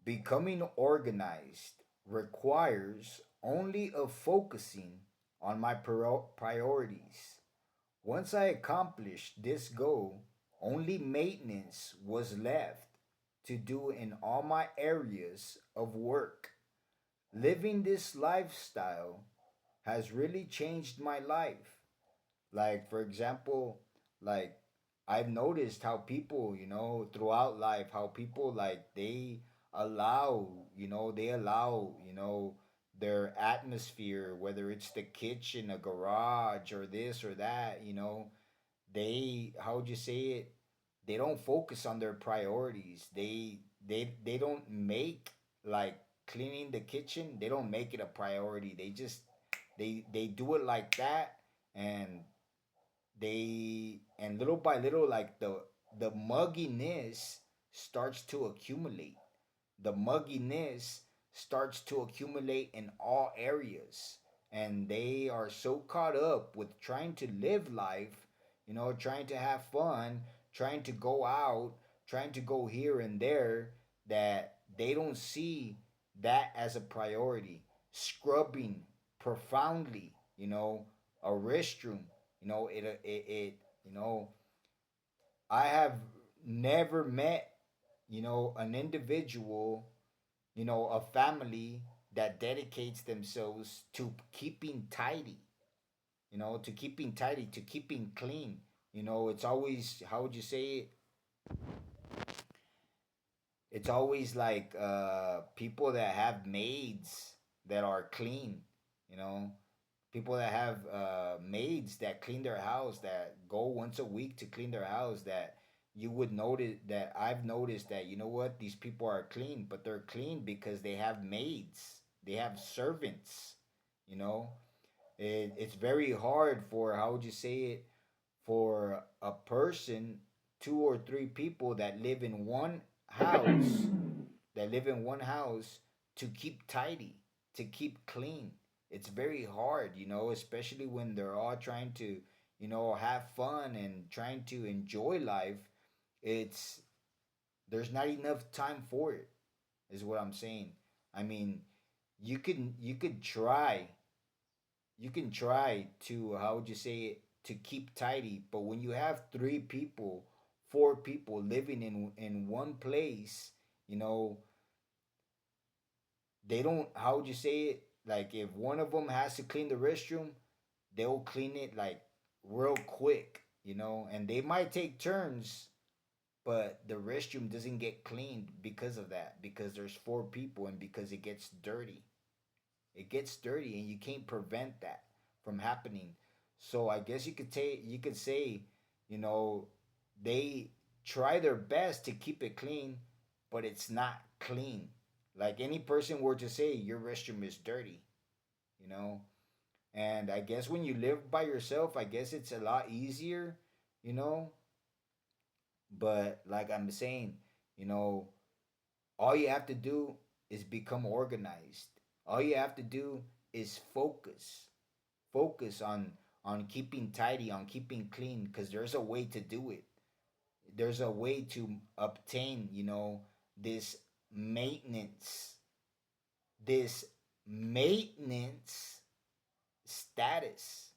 Becoming organized requires only of focusing on my priorities. Once I accomplished this goal, only maintenance was left to do in all my areas of work. Living this lifestyle has really changed my life. Like, for example, like I've noticed how people, throughout life, how people like they allow, their atmosphere, whether it's the kitchen, a garage, or this or that, how would you say it? They don't focus on their priorities. They don't make like cleaning the kitchen. They don't make it a priority. They do it like that, and little by little, like the mugginess starts to accumulate. The mugginess starts to accumulate in all areas, and they are so caught up with trying to live life, trying to have fun, trying to go out, trying to go here and there, that they don't see that as a priority. Scrubbing profoundly, a restroom, you know I have never met, an individual, a family that dedicates themselves to keeping tidy, to keeping clean. It's always, how would you say it? It's always like people that have maids that are clean, you know, people that have maids that clean their house, that go once a week to clean their house, that you would notice, that I've noticed, that you know what, these people are clean, but they're clean because they have maids, they have servants, you know. It's very hard for, how would you say it, for a person, two or three people house that live in one house, to keep tidy, to keep clean. It's very hard, especially when they're all trying to, have fun and trying to enjoy life. It's There's not enough time for it, is what I'm saying. I mean, you can try to, how would you say it, to keep tidy, but when you have three people, four people living in one place, you know they don't, how would you say it, like if one of them has to clean the restroom, they'll clean it like real quick, and they might take turns, but the restroom doesn't get cleaned because of that, because there's four people, and because it gets dirty and you can't prevent that from happening. So I guess you could say, you know, they try their best to keep it clean, but it's not clean. Like any person were to say your restroom is dirty, you know. And I guess when you live by yourself, I guess it's a lot easier, you know. But like I'm saying, you know, all you have to do is become organized. All you have to do is focus on keeping tidy, on keeping clean, because there's a way to do it. There's a way to obtain, this maintenance, this maintenance status,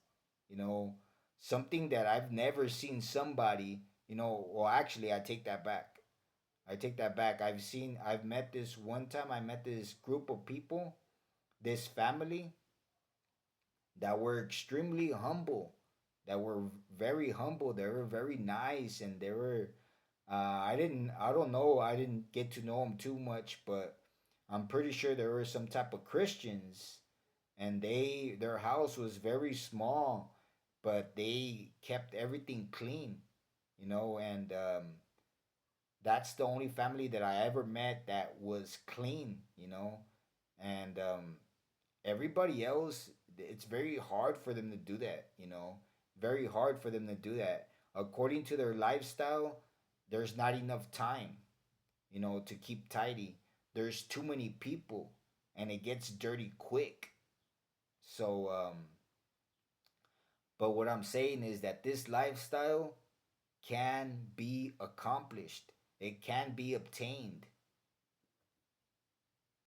you know, something that I've never seen somebody, well, actually, I take that back. I take that back. I've met this one time, I met this group of people, this family, that were extremely humble, that were very humble. They were very nice, and they were. I don't know. I didn't get to know them too much, but I'm pretty sure there were some type of Christians, and their house was very small, but they kept everything clean, and that's the only family that I ever met that was clean, and everybody else, it's very hard for them to do that, very hard for them to do that. According to their lifestyle, there's not enough time, to keep tidy. There's too many people, and it gets dirty quick. So, but what I'm saying is that this lifestyle can be accomplished, it can be obtained.